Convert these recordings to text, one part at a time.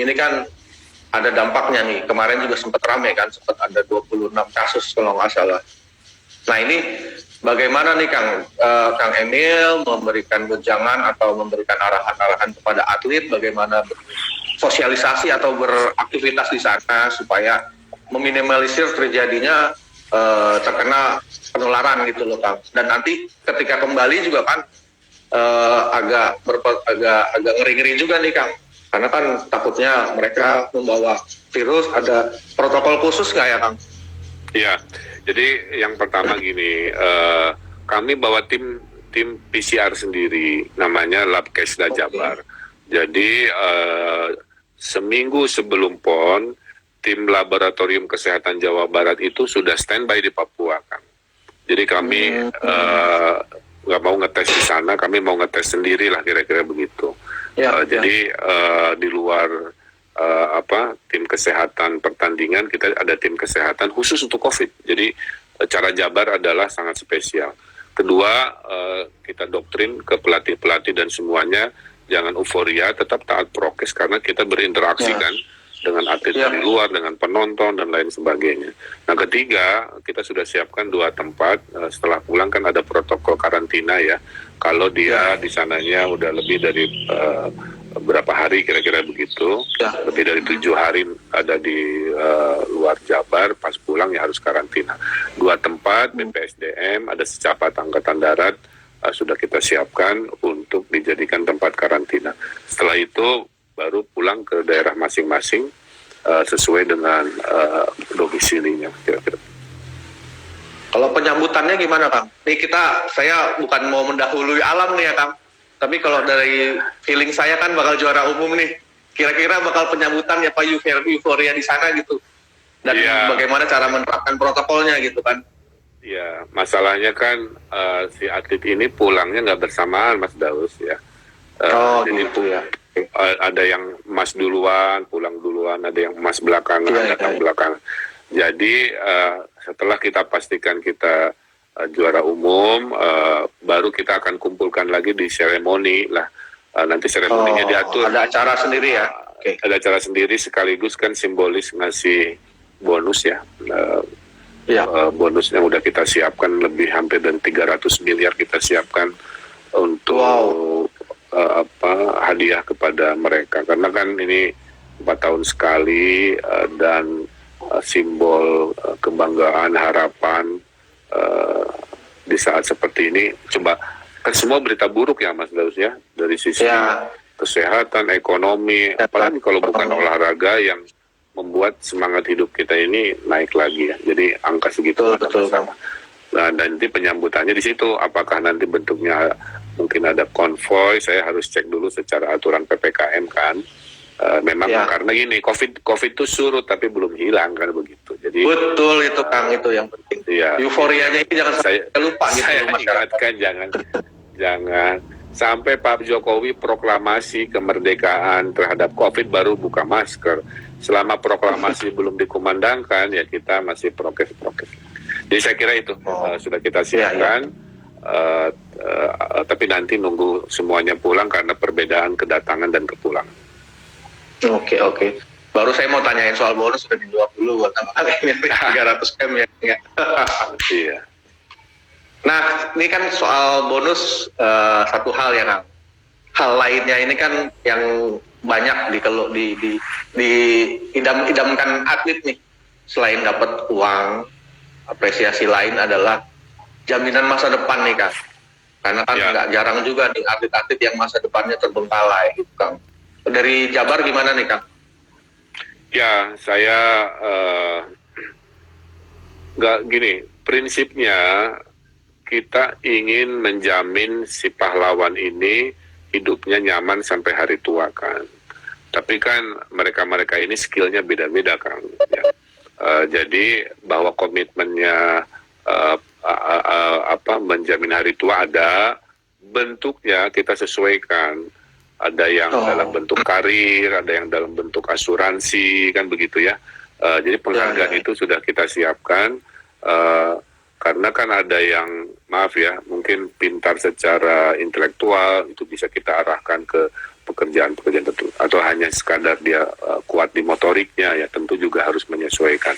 ini kan ada dampaknya nih. Kemarin juga sempat ramai kan, sempat ada 26 kasus kalau nggak salah. Nah ini bagaimana nih Kang Emil memberikan wejangan atau memberikan arahan-arahan kepada atlet bagaimana sosialisasi atau beraktivitas di sana supaya meminimalisir terjadinya terkena penularan gitu loh Kang. Dan nanti ketika kembali juga kan agak ngeri-ngeri juga nih Kang. Karena kan takutnya mereka membawa virus, ada protokol khusus nggak ya Kang? Ya, jadi yang pertama gini, kami bawa tim PCR sendiri, namanya Labkesda Jabar. Jadi seminggu sebelum PON, tim Laboratorium Kesehatan Jawa Barat itu sudah standby di Papua, Kang. Jadi kami nggak mau ngetes di sana, kami mau ngetes sendiri lah kira-kira begitu. Jadi di luar tim kesehatan pertandingan, kita ada tim kesehatan khusus untuk COVID. Jadi cara Jabar adalah sangat spesial. Kedua, kita doktrin ke pelatih-pelatih dan semuanya, jangan euforia, tetap taat prokes karena kita berinteraksi kan dengan atlet dari luar, dengan penonton dan lain sebagainya. Nah ketiga, kita sudah siapkan 2 tempat. Setelah pulang kan ada protokol karantina ya. Kalau dia di sananya udah lebih dari berapa hari kira-kira begitu, lebih dari 7 hari ada di luar Jabar, pas pulang ya harus karantina. 2 tempat BPSDM, ada secapat Angkatan Darat sudah kita siapkan untuk dijadikan tempat karantina. Setelah itu baru pulang ke daerah masing-masing sesuai dengan domisilinya kira-kira. Kalau penyambutannya gimana Kang? Nih saya bukan mau mendahului alam nih ya Kang, tapi kalau dari feeling saya kan bakal juara umum nih. Kira-kira bakal penyambutan ya Pak, euforia di sana gitu. Dan bagaimana cara menerapkan protokolnya gitu kan? Ya, masalahnya kan si atlet ini pulangnya nggak bersamaan Mas Daus ya. Jadi gitu ya. Ada yang emas duluan, pulang duluan, ada yang emas belakangan, datang belakangan. Jadi setelah kita pastikan kita juara umum, baru kita akan kumpulkan lagi di seremoni lah. Nanti seremoninya diatur. Ada acara sendiri ya? Ada acara sendiri sekaligus kan simbolis ngasih bonus ya. Bonus yang udah kita siapkan lebih hampir dan 300 miliar kita siapkan untuk hadiah kepada mereka. Karena kan ini 4 tahun sekali dan simbol kebanggaan, harapan di saat seperti ini. Coba kan semua berita buruk ya Mas Daus ya, dari sisi kesehatan, ekonomi, apalagi kalau bukan olahraga yang membuat semangat hidup kita ini naik lagi ya. Jadi angka segitu betul. Nah, dan nanti penyambutannya di situ, apakah nanti bentuknya mungkin ada konvoy, saya harus cek dulu secara aturan PPKM kan. Memang karena gini, COVID itu surut tapi belum hilang kan begitu. Jadi betul itu Kang, itu yang penting. Euforianya ini jangan sampai lupa gitu. Saya ingatkan jangan sampai Pak Jokowi proklamasi kemerdekaan terhadap COVID baru buka masker. Selama proklamasi belum dikumandangkan ya kita masih prokes. Jadi saya kira itu sudah kita siapkan. Tapi nanti nunggu semuanya pulang karena perbedaan kedatangan dan kepulangan. Oke. Baru saya mau tanyain soal bonus, sudah dijawab dulu buat Kang Emil 300 M ya. Iya. Nah, ini kan soal bonus satu hal ya Kang. Hal lainnya ini kan yang banyak diidamkan atlet nih. Selain dapat uang, apresiasi lain adalah jaminan masa depan nih Kang. Karena kan nggak jarang juga nih atlet-atlet yang masa depannya terbengkalai gitu Kang. Dari Jabar gimana nih Kang? Ya, saya nggak gini, prinsipnya kita ingin menjamin si pahlawan ini hidupnya nyaman sampai hari tua kan. Tapi kan mereka ini skillnya beda-beda Kang. Ya. Jadi bahwa komitmennya menjamin hari tua ada, bentuknya kita sesuaikan. Ada yang dalam bentuk karir, ada yang dalam bentuk asuransi, kan begitu ya. Jadi penghargaan itu sudah kita siapkan, karena kan ada yang, maaf ya, mungkin pintar secara intelektual, itu bisa kita arahkan ke pekerjaan-pekerjaan tertentu, atau hanya sekadar dia kuat di motoriknya, ya tentu juga harus menyesuaikan.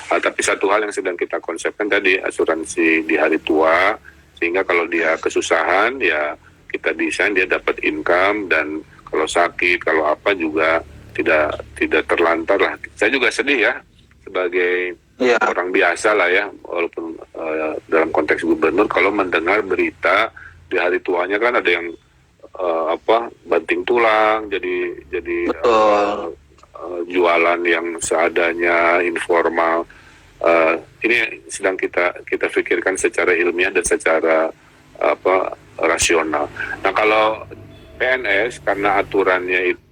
Tapi satu hal yang sedang kita konsepkan tadi, asuransi di hari tua, sehingga kalau dia kesusahan ya kita desain dia dapat income, dan kalau sakit kalau apa juga tidak terlantar lah. Saya juga sedih ya sebagai orang biasa lah ya, walaupun dalam konteks gubernur, kalau mendengar berita di hari tuanya kan ada yang banting tulang, jadi jualan yang seadanya, informal. Ini sedang kita pikirkan secara ilmiah dan secara rasional. Nah, kalau PNS karena aturannya itu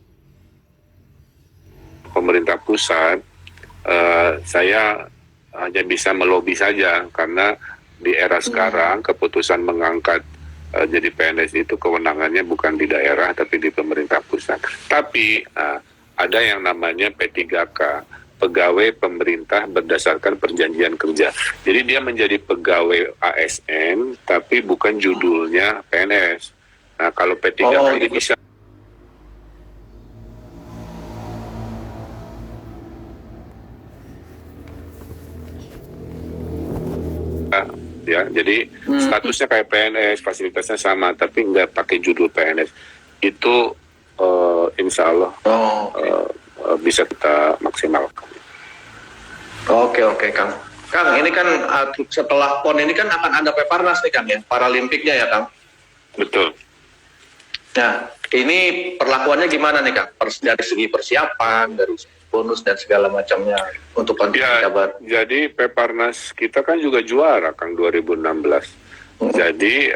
pemerintah pusat, saya hanya bisa melobi saja, karena di era sekarang keputusan mengangkat jadi PNS itu kewenangannya bukan di daerah tapi di pemerintah pusat. Tapi ada yang namanya P3K, pegawai pemerintah berdasarkan perjanjian kerja. Jadi dia menjadi pegawai ASN tapi bukan judulnya PNS. Nah, kalau P3K ini bisa ya, jadi statusnya kayak PNS, fasilitasnya sama, tapi nggak pakai judul PNS. Itu insya Allah bisa kita maksimalkan. Oke, Kang. Kang, ini kan setelah PON ini kan akan ada Peparnas nih, Kang, ya, Paralimpiknya ya, Kang. Betul. Nah, ini perlakuannya gimana nih, Kang? Dari segi persiapan, dari bonus dan segala macamnya untuk kontingen Jabar. Jadi Peparnas kita kan juga juara, Kang, 2016. Jadi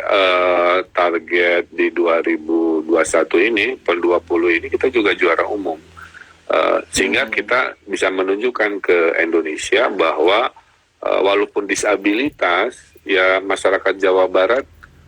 target di 2021 ini, PON 20 ini kita juga juara umum. Sehingga kita bisa menunjukkan ke Indonesia bahwa walaupun disabilitas, ya masyarakat Jawa Barat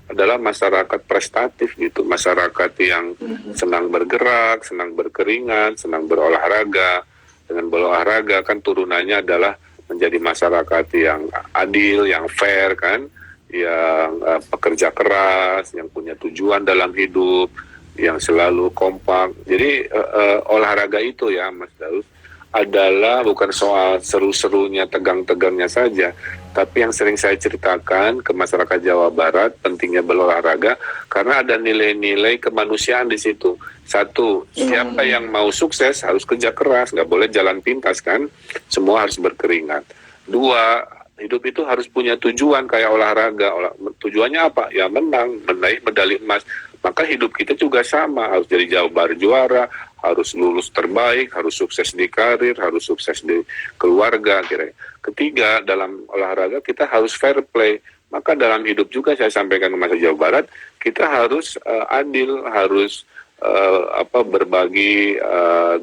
adalah masyarakat prestatif gitu, masyarakat yang senang bergerak, senang berkeringat, senang berolahraga. Dengan berolahraga kan turunannya adalah menjadi masyarakat yang adil, yang fair kan, yang pekerja keras, yang punya tujuan dalam hidup, yang selalu kompak. Jadi olahraga itu ya, Mas Daus, adalah bukan soal seru-serunya, tegang-tegangnya saja, tapi yang sering saya ceritakan ke masyarakat Jawa Barat, pentingnya berolahraga karena ada nilai-nilai kemanusiaan di situ. Satu, siapa yang mau sukses harus kerja keras, nggak boleh jalan pintas kan, semua harus berkeringat. Dua, hidup itu harus punya tujuan kayak olahraga. Tujuannya apa? Ya menang, meraih medali emas. Maka hidup kita juga sama, harus jadi Jabar juara, harus lulus terbaik, harus sukses di karir, harus sukses di keluarga. Ketiga, dalam olahraga kita harus fair play. Maka dalam hidup juga saya sampaikan ke masyarakat Jawa Barat, kita harus adil, harus berbagi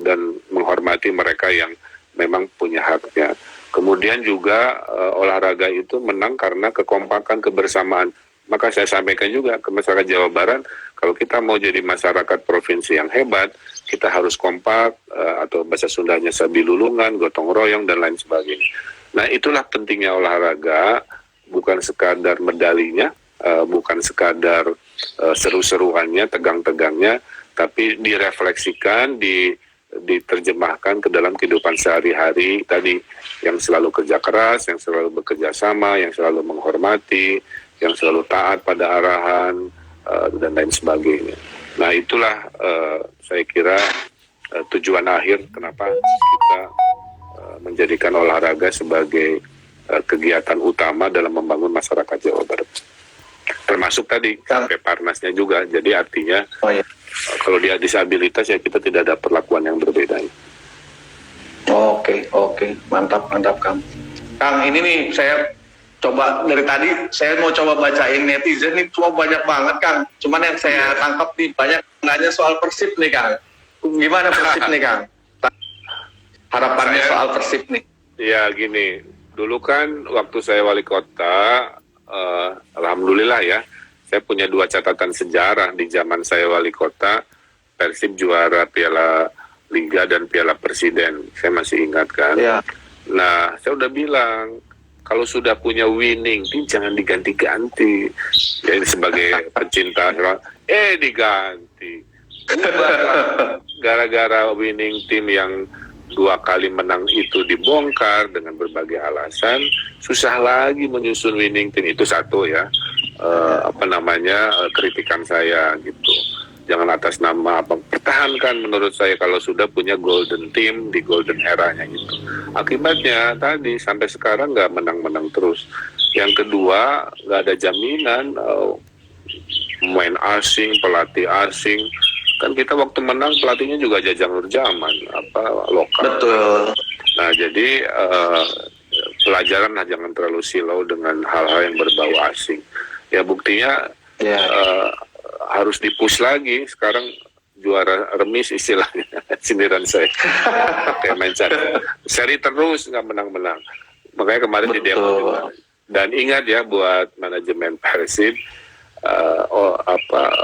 dan menghormati mereka yang memang punya haknya. Kemudian juga olahraga itu menang karena kekompakan, kebersamaan. Maka saya sampaikan juga ke masyarakat Jawa Barat, kalau kita mau jadi masyarakat provinsi yang hebat, kita harus kompak, atau bahasa Sundanya sabilulungan, gotong royong, dan lain sebagainya. Nah, itulah pentingnya olahraga, bukan sekadar medalinya, bukan sekadar seru-seruannya, tegang-tegangnya, tapi direfleksikan, diterjemahkan ke dalam kehidupan sehari-hari tadi, yang selalu kerja keras, yang selalu bekerja sama, yang selalu menghormati, yang selalu taat pada arahan, dan lain sebagainya. Nah, itulah saya kira tujuan akhir kenapa kita menjadikan olahraga sebagai kegiatan utama dalam membangun masyarakat Jawa Barat. Termasuk tadi Peparnasnya juga. Jadi artinya kalau dia disabilitas ya kita tidak ada perlakuan yang berbeda. Oke, mantap Kang. Kang, ini nih saya coba dari tadi saya mau coba bacain netizen nih, cuma banyak banget Kang. Cuman yang saya tangkap nih banyak nanya soal Persib nih Kang. Gimana Persib nih Kang? Harapannya soal Persib nih. Ya gini, dulu kan waktu saya wali kota, alhamdulillah ya, saya punya 2 catatan sejarah di zaman saya wali kota. Persib juara Piala Liga dan Piala Presiden, saya masih ingat kan. Ya. Nah, saya udah bilang, kalau sudah punya winning team jangan diganti-ganti. Jadi sebagai pecinta diganti. bubarlah. Gara-gara winning team yang 2 kali menang itu dibongkar dengan berbagai alasan, susah lagi menyusun winning team. Itu satu ya, kritikan saya gitu. Jangan atas nama apa, pertahankan menurut saya kalau sudah punya golden team di golden eranya gitu. Akibatnya tadi sampai sekarang nggak menang-menang terus. Yang kedua, nggak ada jaminan main asing, pelatih asing. Kan kita waktu menang pelatihnya juga Jajang Nurjaman, lokal. Betul. Nah jadi pelajaran lah, jangan terlalu silau dengan hal-hal yang berbau asing. Ya buktinya harus dipush lagi. Sekarang juara remis istilahnya, sindiran saya. Kayak main seri terus nggak menang-menang. Makanya kemarin di demo juga. Dan ingat ya buat manajemen Persib,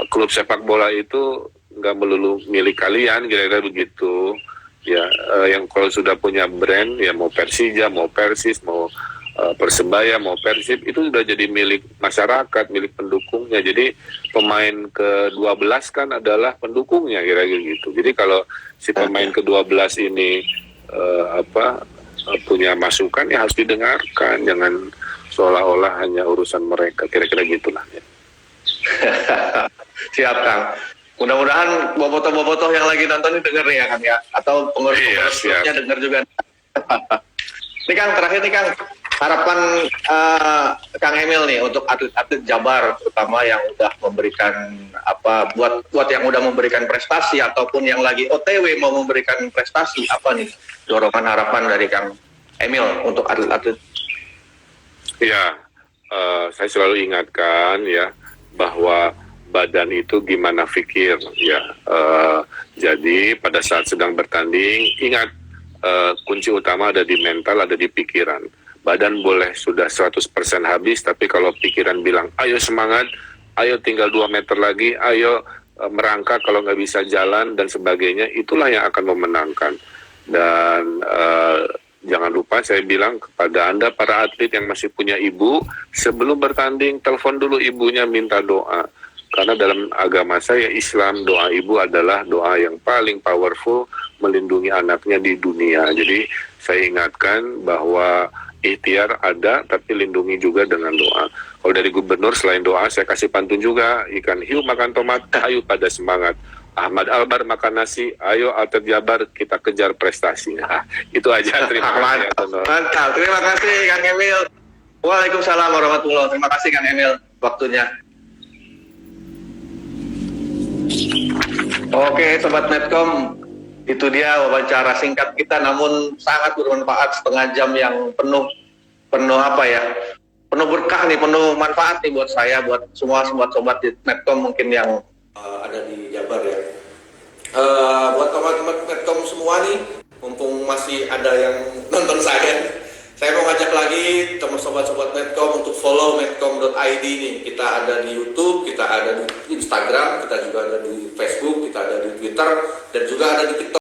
klub sepak bola itu nggak melulu milik kalian, kira-kira begitu ya. Yang kalau sudah punya brand ya, mau Persija, mau Persis, mau Persebaya, mau Persib, itu sudah jadi milik masyarakat, milik pendukungnya. Jadi pemain ke-12 kan adalah pendukungnya, kira-kira gitu. Jadi kalau si pemain ke-12 ini punya masukan ya harus didengarkan, jangan seolah-olah hanya urusan mereka, kira-kira gitulah ya. Siap Kang. Mudah-mudahan bobotoh-bobotoh yang lagi nonton ini denger nih ya Kang ya, atau pengurus-pengurusnya denger juga. Ini Kang, terakhir nih Kang, harapan Kang Emil nih untuk atlet-atlet Jabar, terutama yang udah memberikan buat yang udah memberikan prestasi ataupun yang lagi OTW mau memberikan prestasi, apa nih dorongan harapan dari Kang Emil untuk atlet-atlet? Ya, saya selalu ingatkan ya bahwa badan itu gimana fikir ya. Jadi pada saat sedang bertanding, ingat kunci utama ada di mental, ada di pikiran. Badan boleh sudah 100% habis, tapi kalau pikiran bilang ayo semangat, ayo tinggal 2 meter lagi, ayo merangkak kalau nggak bisa jalan dan sebagainya, itulah yang akan memenangkan. Dan jangan lupa saya bilang kepada Anda para atlet yang masih punya ibu, sebelum bertanding telepon dulu ibunya, minta doa. Karena dalam agama saya Islam, doa ibu adalah doa yang paling powerful melindungi anaknya di dunia. Jadi saya ingatkan bahwa ikhtiar ada, tapi lindungi juga dengan doa. Kalau dari gubernur selain doa, saya kasih pantun juga, ikan hiu makan tomat, ayo pada semangat. Ahmad Albar makan nasi, ayo atlet Jabar kita kejar prestasi. Nah, itu aja, terima kasih. Mantap, terima kasih Kang Emil. Waalaikumsalam warahmatullahi wabarakatuh. Terima kasih Kang Emil waktunya. Oke Sobat Medcom, itu dia wawancara singkat kita namun sangat bermanfaat, setengah jam yang penuh berkah nih, penuh manfaat nih buat saya, buat semua sobat di Medcom mungkin yang ada di Jabar ya. Buat teman-teman Medcom semua nih, mumpung masih ada yang nonton saya mau ngajak lagi teman sobat-sobat Medcom untuk follow medcom.id nih. Kita ada di YouTube, kita ada di Instagram, kita juga ada di Facebook, kita ada di Twitter, dan juga ada di TikTok.